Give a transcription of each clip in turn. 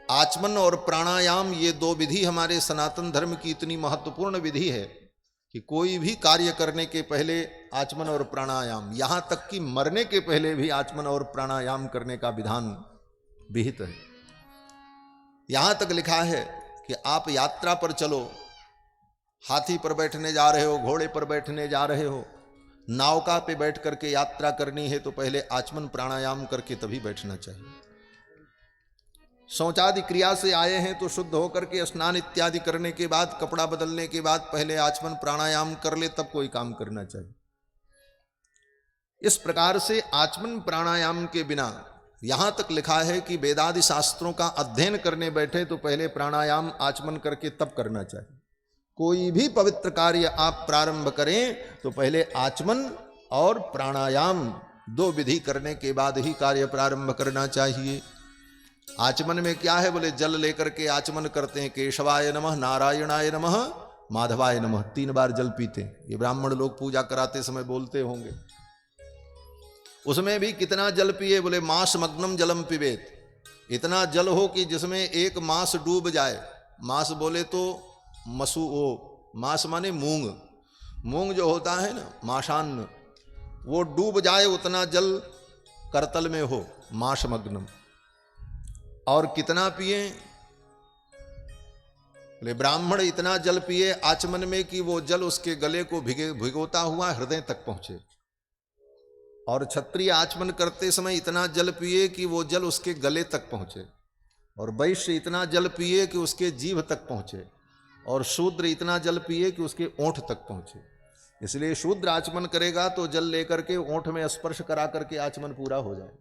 आचमन और प्राणायाम ये दो विधि हमारे सनातन धर्म की इतनी महत्वपूर्ण विधि है कि कोई भी कार्य करने के पहले आचमन और प्राणायाम, यहां तक कि मरने के पहले भी आचमन और प्राणायाम करने का विधान विहित है। यहां तक लिखा है कि आप यात्रा पर चलो, हाथी पर बैठने जा रहे हो, घोड़े पर बैठने जा रहे हो, नावका पे बैठ करके यात्रा करनी है तो पहले आचमन प्राणायाम करके तभी बैठना चाहिए। शौचादि क्रिया से आए हैं तो शुद्ध होकर के स्नान इत्यादि करने के बाद, कपड़ा बदलने के बाद पहले आचमन प्राणायाम कर ले, तब कोई काम करना चाहिए। इस प्रकार से आचमन प्राणायाम के बिना, यहां तक लिखा है कि वेदादि शास्त्रों का अध्ययन करने बैठे तो पहले प्राणायाम आचमन करके तब करना चाहिए। कोई भी पवित्र कार्य आप प्रारंभ करें तो पहले आचमन और प्राणायाम दो विधि करने के बाद ही कार्य प्रारंभ करना चाहिए। आचमन में क्या है बोले, जल लेकर के आचमन करते हैं, केशवाय नमः, नारायणाय नमः, माधवाय नमः, 3 बार जल पीते हैं। ये ब्राह्मण लोग पूजा कराते समय बोलते होंगे। उसमें भी कितना जल पिए बोले, मास मग्नम जलम पिबेत, इतना जल हो कि जिसमें एक मास डूब जाए। मास बोले तो मास माने मूंग, मूंग जो होता है ना माशान्न, वो डूब जाए उतना जल करतल में हो, मास मग्नम। और कितना पिए बोले, ब्राह्मण इतना जल पिए आचमन में कि वो जल उसके गले को भिगोता हुआ हृदय तक पहुंचे। और क्षत्रिय आचमन करते समय इतना जल पिए कि वो जल उसके गले तक पहुंचे। और वैश्य इतना जल पिए कि उसके जीभ तक पहुंचे। और शूद्र इतना जल पिए कि उसके ओंठ तक पहुंचे। इसलिए शूद्र आचमन करेगा तो जल लेकर के ओंठ में स्पर्श करा करके आचमन पूरा हो जाए,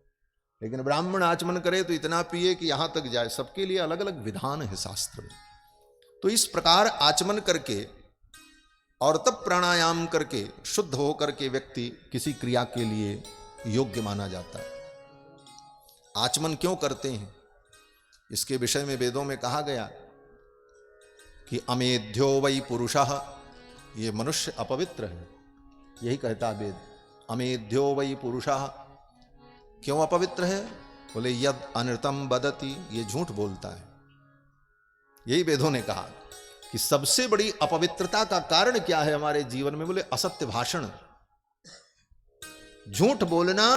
लेकिन ब्राह्मण आचमन करे तो इतना पिए कि यहां तक जाए। सबके लिए अलग अलग विधान है शास्त्र में। तो इस प्रकार आचमन करके और तब प्राणायाम करके शुद्ध होकर के व्यक्ति किसी क्रिया के लिए योग्य माना जाता है। आचमन क्यों करते हैं इसके विषय में वेदों में कहा गया कि अमेध्यो वै पुरुषः, ये मनुष्य अपवित्र है। यही कहता वेद, अमेध्यो वै पुरुषः। क्यों अपवित्र है बोले, यद अनृतम वदति, ये झूठ बोलता है। यही वेदों ने कहा कि सबसे बड़ी अपवित्रता का कारण क्या है हमारे जीवन में बोले, असत्य भाषण। झूठ बोलना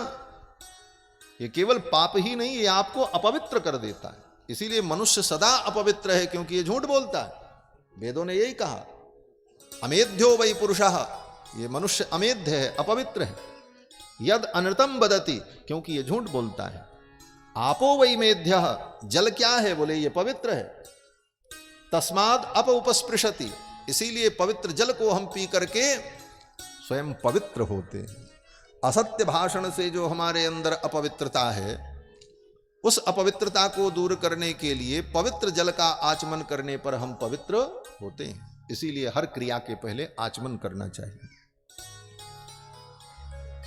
ये केवल पाप ही नहीं, ये आपको अपवित्र कर देता है। इसीलिए मनुष्य सदा अपवित्र है, क्योंकि ये झूठ बोलता है। वेदों ने यही कहा, अमेध्यो वै पुरुषः, ये मनुष्य अमेध्य है, अपवित्र है। यद अनृतम वदति, क्योंकि ये झूठ बोलता है। आपो वै मेध्यः, जल क्या है बोले, ये पवित्र है। तस्माद अप उपस्पृशति, इसीलिए पवित्र जल को हम पी करके स्वयं पवित्र होते हैं। असत्य भाषण से जो हमारे अंदर अपवित्रता है, उस अपवित्रता को दूर करने के लिए पवित्र जल का आचमन करने पर हम पवित्र होते हैं। इसीलिए हर क्रिया के पहले आचमन करना चाहिए।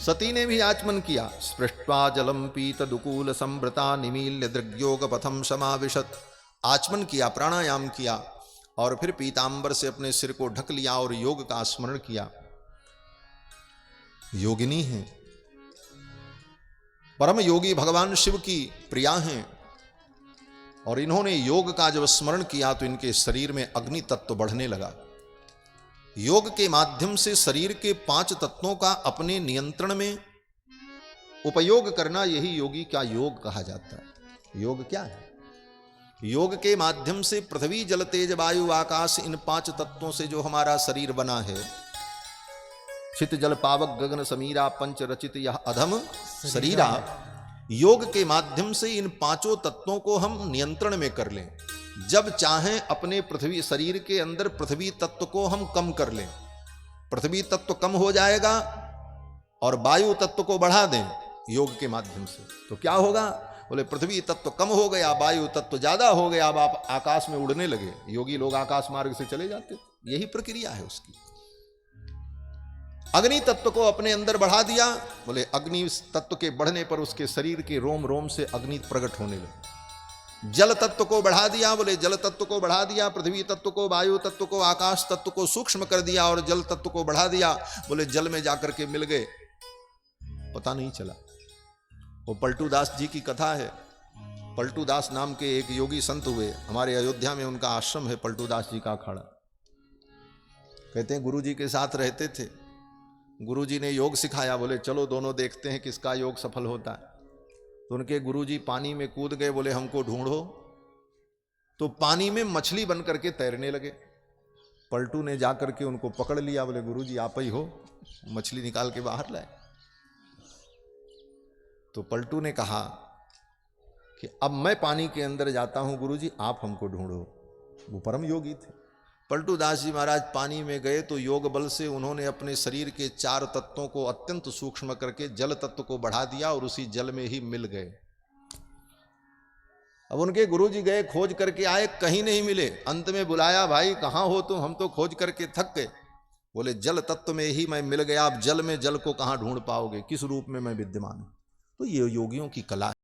सती ने भी आचमन किया। स्पृष्ट्वा जलम पीत दुकूल संवृता निमील्य दृग्योग पथम समाविशत। आचमन किया, प्राणायाम किया और फिर पीतांबर से अपने सिर को ढक लिया और योग का स्मरण किया। योगिनी है, परम योगी भगवान शिव की प्रिया हैं, और इन्होंने योग का जब स्मरण किया तो इनके शरीर में अग्नि तत्व बढ़ने लगा। योग के माध्यम से शरीर के 5 तत्वों का अपने नियंत्रण में उपयोग करना, यही योगी का योग कहा जाता है। योग क्या है? योग के माध्यम से पृथ्वी जल तेज वायु आकाश, इन 5 तत्वों से जो हमारा शरीर बना है, छित जल पावक गगन समीरा पंच रचित यह अधम शरीरा, योग के माध्यम से इन 5 तत्वों को हम नियंत्रण में कर लें। जब चाहें अपने पृथ्वी शरीर के अंदर पृथ्वी तत्व को हम कम कर लें, पृथ्वी तत्व कम हो जाएगा, और वायु तत्व को बढ़ा दें योग के माध्यम से, तो क्या होगा बोले, पृथ्वी तत्व कम हो गया, वायु तत्व ज्यादा हो गया, अब आप आकाश में उड़ने लगे। योगी लोग आकाश मार्ग से चले जाते, यही प्रक्रिया है उसकी। अग्नि तत्व को अपने अंदर बढ़ा दिया, बोले अग्नि तत्व के बढ़ने पर उसके शरीर के रोम रोम से अग्नि प्रकट होने लगे। जल तत्व को बढ़ा दिया, बोले जल तत्व को बढ़ा दिया, पृथ्वी तत्व को, वायु तत्व को, आकाश तत्व को सूक्ष्म कर दिया, और जल तत्व को बढ़ा दिया, बोले जल में जाकर के मिल गए, पता नहीं चला। वो पलटू दास जी की कथा है पलटूदास नाम के एक योगी संत हुए, हमारे अयोध्या में उनका आश्रम है पलटूदास जी का अखाड़ा। कहते हैं गुरुजी के साथ रहते थे, गुरुजी ने योग सिखाया, बोले चलो दोनों देखते हैं किसका योग सफल होता है। तो उनके गुरुजी पानी में कूद गए, बोले हमको ढूंढो। तो पानी में मछली बन करके तैरने लगे। पलटू ने जाकर के उनको पकड़ लिया, बोले गुरुजी आप ही हो, मछली निकाल के बाहर लाए। तो पलटू ने कहा कि अब मैं पानी के अंदर जाता हूं गुरुजी, आप हमको ढूंढो। वो परम योगी थे। पलटूदास जी महाराज पानी में गए तो योग बल से उन्होंने अपने शरीर के 4 तत्वों को अत्यंत सूक्ष्म करके जल तत्व को बढ़ा दिया और उसी जल में ही मिल गए। अब उनके गुरुजी गए, खोज करके आए, कहीं नहीं मिले। अंत में बुलाया, भाई कहाँ हो तुम, हम तो खोज करके थक गए। बोले जल तत्व में ही मैं मिल गया, अब जल में जल को कहाँ ढूंढ पाओगे, किस रूप में मैं विद्यमान हूं। तो ये योगियों की कला है।